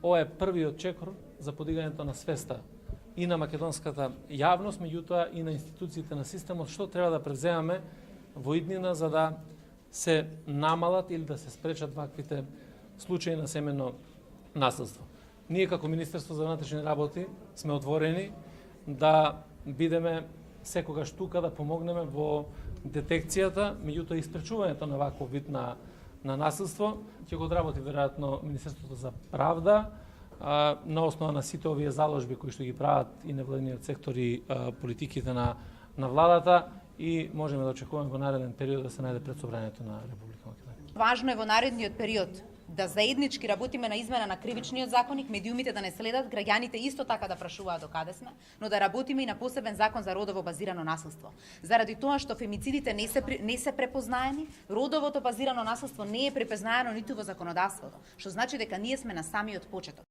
ова е првиот чекор за подигањето на свеста и на македонската јавност, меѓутоа и на институциите на системот, што треба да преземаме во иднина за да се намалат или да се спречат ваквите случаи на семено наследство. Ние како Министерство за внатрешни работи сме отворени да бидеме секогаш тука да помогнеме во детекцијата, меѓутоа и спречувањето на ваков вид на наследство. Ќе го одработи веројатно Министерството за правда на основа на сите овие заложби кои што ги прават и невладиниот сектор и политиките на владата, и можеме да очекуваме во нареден период да се најде пред Собранието на Република Македонија. Важно е во наредниот период да заеднички работиме на измена на кривичниот законник, медиумите да не следат, граѓаните исто така да прашуваат до каде сме, но да работиме и на посебен закон за родово базирано наследство. Заради тоа што фемицидите не се препознаени, родовото базирано наследство не е препознаено ниту во законодавството, што значи дека ние сме на самиот почеток.